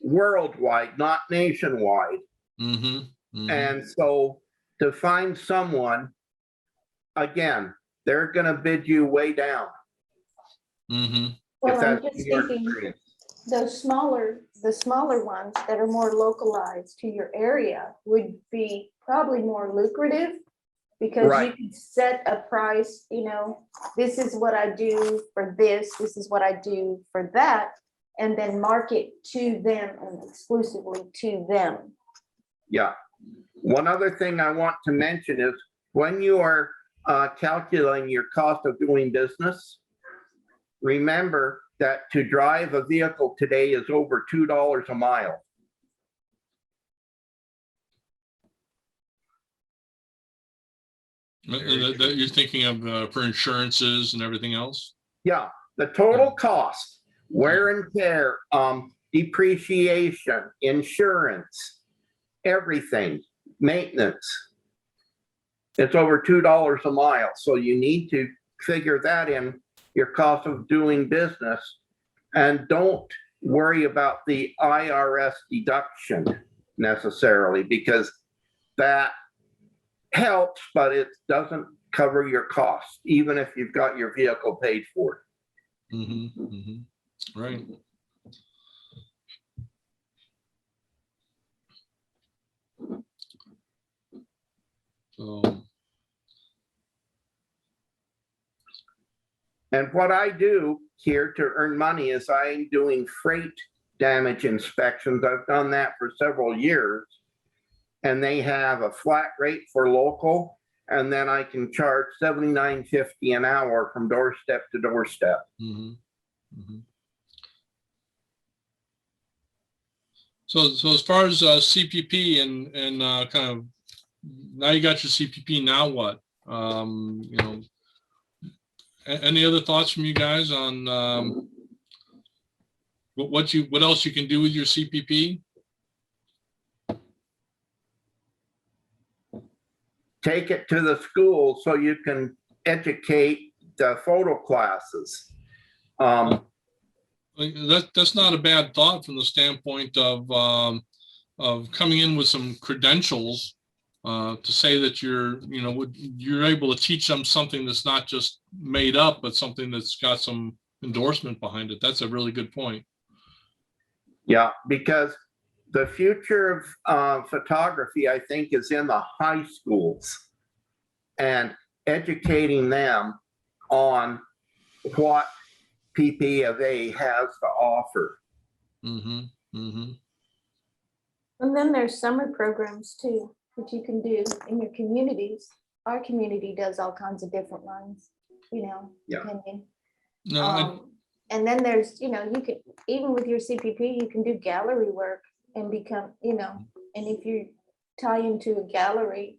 worldwide, not nationwide. And so to find someone, again, they're going to bid you way down. Well, I'm just thinking the smaller ones that are more localized to your area would be probably more lucrative, because you can set a price, you know, this is what I do for this is what I do for that, and then market to them and exclusively to them. Yeah. One other thing I want to mention is when you are calculating your cost of doing business, remember that to drive a vehicle today is over $2 a mile. That you're thinking of for insurances and everything else? Yeah, the total cost, wear and tear, depreciation, insurance, everything, maintenance. It's over $2 a mile. So you need to figure that in your cost of doing business, and don't worry about the IRS deduction necessarily, because that helps, but it doesn't cover your costs, even if you've got your vehicle paid for. Right. So, And what I do here to earn money is I'm doing freight damage inspections. I've done that for several years. And they have a flat rate for local, and then I can charge $79.50 an hour from doorstep to doorstep. mhm, mhm. So as far as CPP and kind of, now you got your CPP, now what? You know, any other thoughts from you guys on what else you can do with your CPP? Take it to the school so you can educate the photo classes. That's not a bad thought from the standpoint of coming in with some credentials to say that you're able to teach them something that's not just made up, but something that's got some endorsement behind it. That's a really good point. Yeah, because the future of photography, I think, is in the high schools and educating them on what PP of A has to offer. Mm-hmm. Mm-hmm. And then there's summer programs too, that you can do in your communities. Our community does all kinds of different ones, you know, Yeah. depending. No, And then there's, you know, you can, even with your CPP, you can do gallery work and become, you know, and if you tie into a gallery,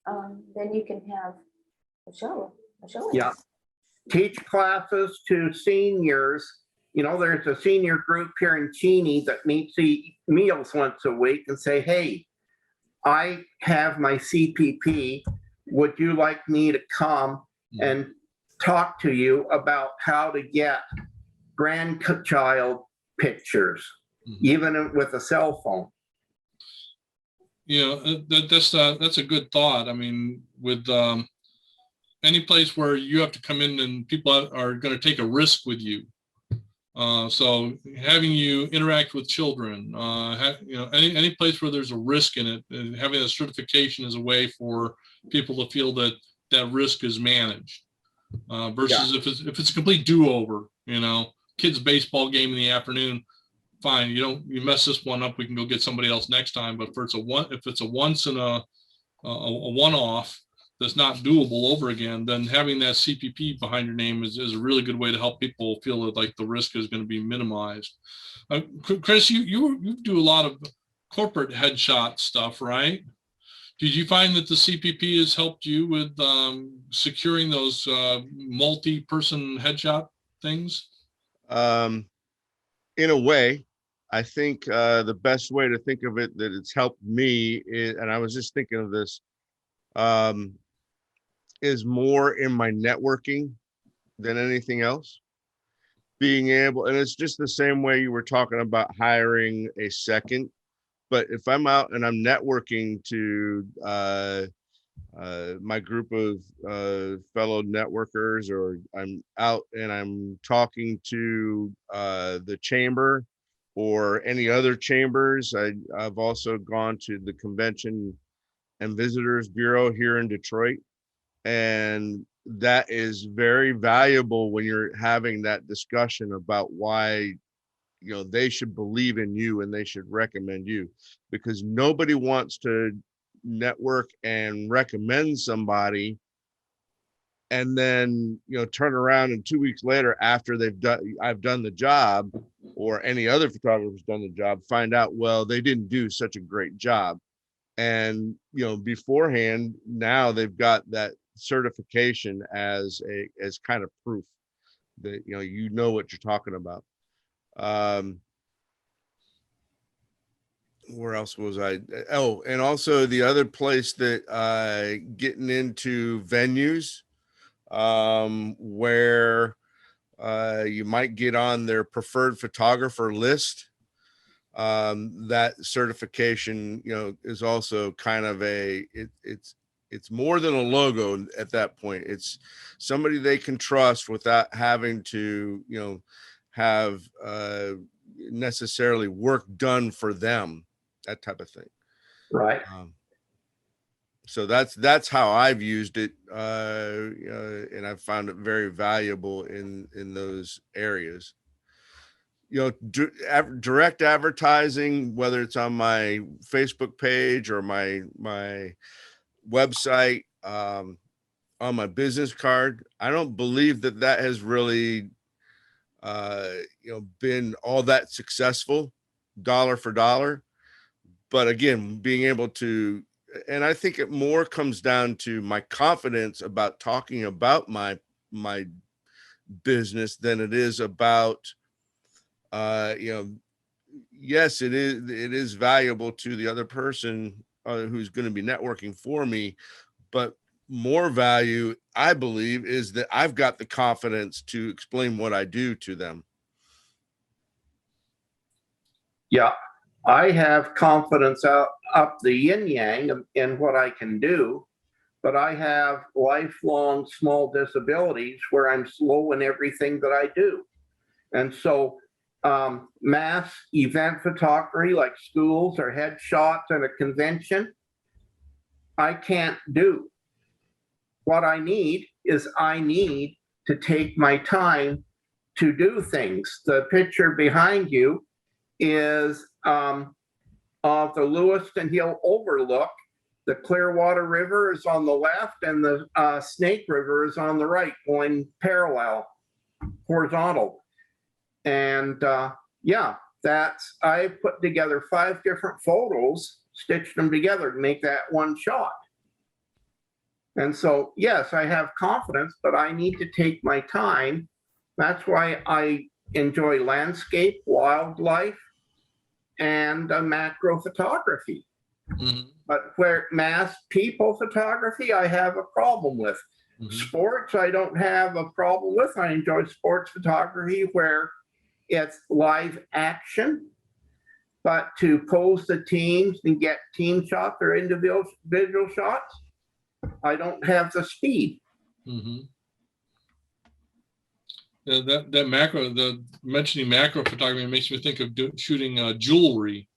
then you can have a show. Yeah. Teach classes to seniors. You know, there's a senior group here in Cheney that meets meals once a week and say, hey, I have my CPP. Would you like me to come and talk to you about how to get grandchild pictures, even with a cell phone? you know, that's a good thought. I mean, with any place where you have to come in and people are going to take a risk with you. So having you interact with children, you know, any place where there's a risk in it, and having a certification is a way for people to feel that that risk is managed. Versus if it's a complete do-over, you know, kids baseball game in the afternoon, fine, you mess this one up, we can go get somebody else next time. But if it's a once in a one-off that's not doable over again, then having that CPP behind your name is a really good way to help people feel that like the risk is going to be minimized. Chris, you do a lot of corporate headshot stuff, right? Did you find that the CPP has helped you with securing those multi-person headshot things? In a way, I think the best way to think of it that it's helped me is, and I was just thinking of this, is more in my networking than anything else. Being able, and it's just the same way you were talking about hiring a second, but if I'm out and I'm networking to my group of fellow networkers, or I'm out and I'm talking to the chamber or any other chambers. I've also gone to the Convention and Visitors Bureau here in Detroit, and that is very valuable when you're having that discussion about why they should believe in you and they should recommend you, because nobody wants to network and recommend somebody and then turn around and 2 weeks later, after I've done the job, or any other photographer's done the job, find out, well, they didn't do such a great job. And beforehand, now they've got that certification as kind of proof that you know what you're talking about. Where else was I? Oh, and also the other place that getting into venues where you might get on their preferred photographer list. That certification, is also kind of it's more than a logo at that point. It's somebody they can trust without having to, have necessarily work done for them, that type of thing. Right. So that's how I've used it, and I've found it very valuable in those areas. Direct advertising, whether it's on my Facebook page or my website, on my business card, I don't believe that has really been all that successful dollar for dollar. But again, being able to, and I think it more comes down to my confidence about talking about my business than it is about, yes, it is valuable to the other person who's going to be networking for me, but more value, I believe, is that I've got the confidence to explain what I do to them. Yeah, I have confidence up the yin yang in what I can do, but I have lifelong small disabilities where I'm slow in everything that I do. And so mass event photography like schools or headshots at a convention, I can't do. What I need to take my time to do things. The picture behind you is of the Lewiston Hill Overlook. The Clearwater River is on the left and the Snake River is on the right, going parallel, horizontal. And yeah, I put together 5 different photos, stitched them together to make that one shot. And so, yes, I have confidence, but I need to take my time. That's why I enjoy landscape, wildlife, and macro photography. Mhm. But where mass people photography, I have a problem with. Mhm. Sports, I don't have a problem with. I enjoy sports photography where it's live action. But to pose the teams and get team shots or individual shots, I don't have the speed. Mhm. That macro, mentioning macro photography makes me think of shooting jewelry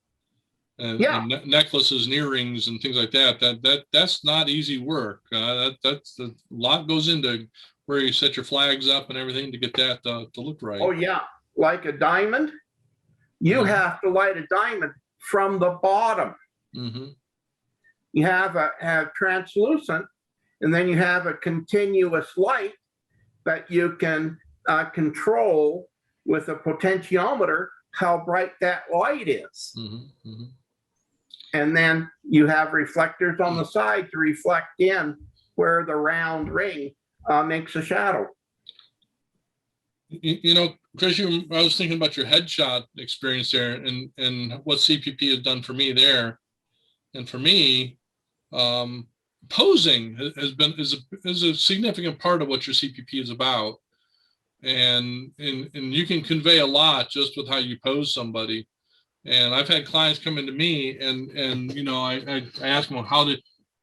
and, Yeah. and necklaces and earrings and things like that. That's not easy work. That's a lot goes into where you set your flags up and everything to get that to look right. Oh yeah, like a diamond, you have to light a diamond from the bottom. Mm-hmm. You have translucent, and then you have a continuous light that you can control with a potentiometer how bright that light is. Mm-hmm. Mm-hmm. And then you have reflectors on the side to reflect in where the round ring makes a shadow. Chris, I was thinking about your headshot experience there and what CPP has done for me there. And for me, posing is a significant part of what your CPP is about. And you can convey a lot just with how you pose somebody. And I've had clients come into me and I ask them,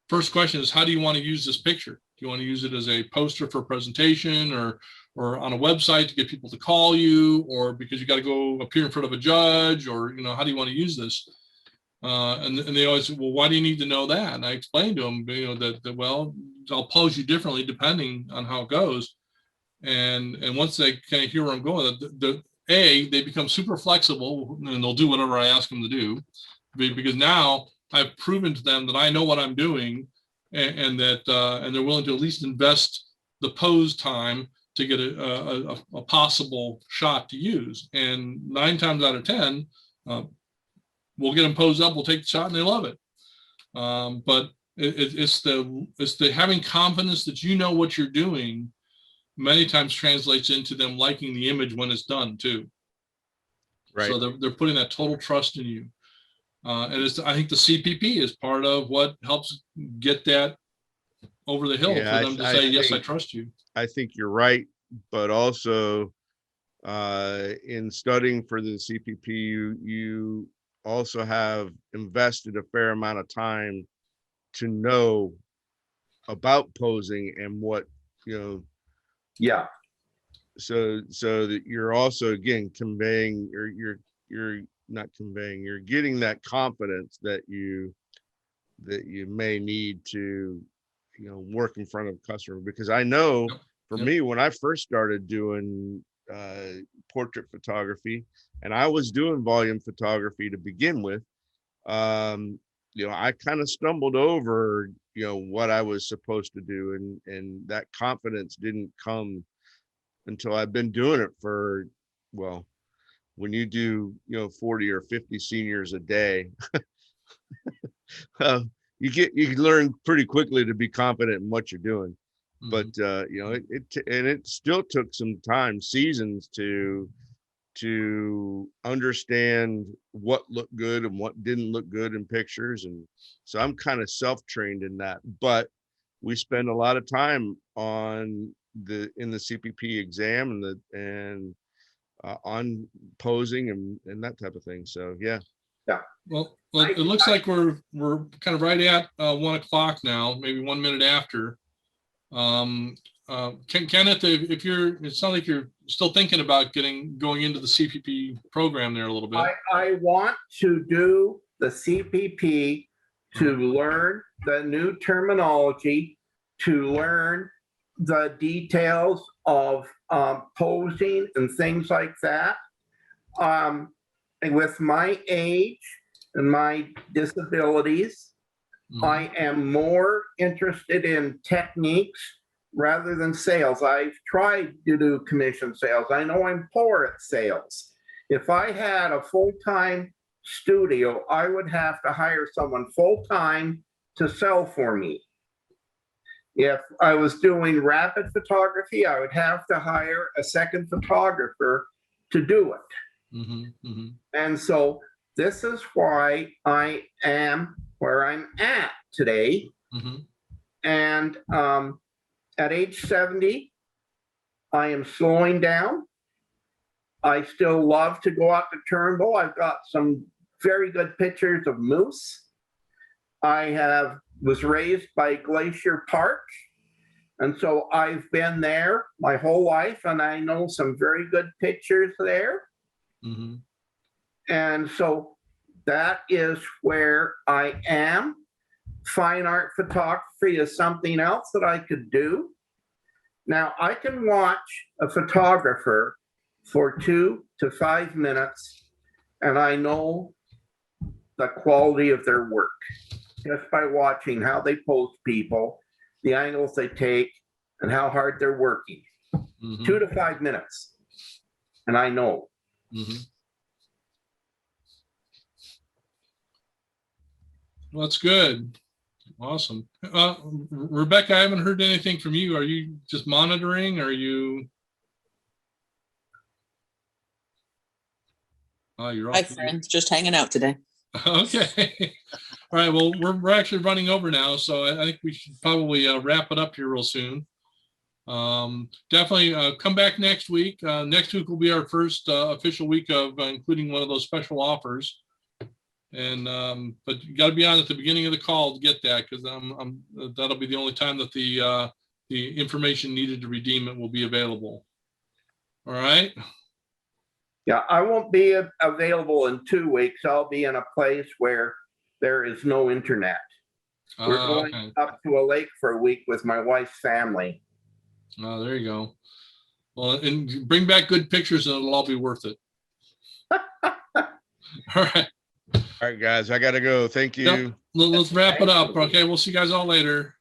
first question is, how do you want to use this picture? Do you want to use it as a poster for a presentation or on a website to get people to call you, or because you got to go appear in front of a judge, or, how do you want to use this? And they always say, well, why do you need to know that? And I explained to them, that well, I'll pose you differently depending on how it goes. And once they kind of hear where I'm going, they become super flexible and they'll do whatever I ask them to do, because now I've proven to them that I know what I'm doing, and that and they're willing to at least invest the pose time to get a possible shot to use. And 9 times out of 10, we'll get them posed up, we'll take the shot, and they love it. But it's the having confidence that you know what you're doing many times translates into them liking the image when it's done too. Right. So they're putting that total trust in you. And I think the CPP is part of what helps get that over the hill for them to say, yes, I trust you. I think you're right. But also in studying for the CPP, you also have invested a fair amount of time to know about posing and what, Yeah. So that you're also, again, conveying, you're not conveying, you're getting that confidence that you that you may need to, work in front of a customer. Because I know for Yep. me, when I first started doing portrait photography, and I was doing volume photography to begin with, I kind of stumbled over, what I was supposed to do, and that confidence didn't come until I've been doing it for, well, when you do, 40 or 50 seniors a day, you learn pretty quickly to be confident in what you're doing. But it still took some time, seasons to understand what looked good and what didn't look good in pictures. And so I'm kind of self-trained in that, but we spend a lot of time in the CPP exam and on posing and that type of thing. So yeah. Well, it looks like we're kind of right at 1 o'clock now, maybe 1 minute after. Kenneth, it sounds like you're still thinking about going into the CPP program there a little bit. I want to do the CPP to learn the new terminology, to learn the details of posing and things like that. And with my age and my disabilities, I am more interested in techniques rather than sales. I've tried to do commission sales. I know I'm poor at sales. If I had a full-time studio, I would have to hire someone full-time to sell for me. If I was doing rapid photography, I would have to hire a second photographer to do it. And so this is why I am where I'm at today. And at age 70, I am slowing down. I still love to go out to Turnbull. I've got some very good pictures of moose. I was raised by Glacier Park. And so I've been there my whole life, and I know some very good pictures there. And so that is where I am. Fine art photography is something else that I could do. Now, I can watch a photographer for 2 to 5 minutes, and I know the quality of their work just by watching how they pose people, the angles they take, and how hard they're working. 2 to 5 minutes, and I know. Well, that's good. Awesome. Rebecca, I haven't heard anything from you. Are you just monitoring? Are you? Oh, you're off. Hi, friends. Just hanging out today. Okay. All right. Well, we're actually running over now, so I think we should probably wrap it up here real soon. Definitely come back next week. Next week will be our first official week of including one of those special offers. And but you got to be on at the beginning of the call to get that, because that'll be the only time that the information needed to redeem it will be available. All right. Yeah, I won't be available in 2 weeks. I'll be in a place where there is no internet. We're going up to a lake for a week with my wife's family. Oh, there you go. Well, and bring back good pictures and it'll all be worth it. All right. All right, guys, I got to go. Thank you. Yep. Let's wrap it up. Okay. We'll see you guys all later.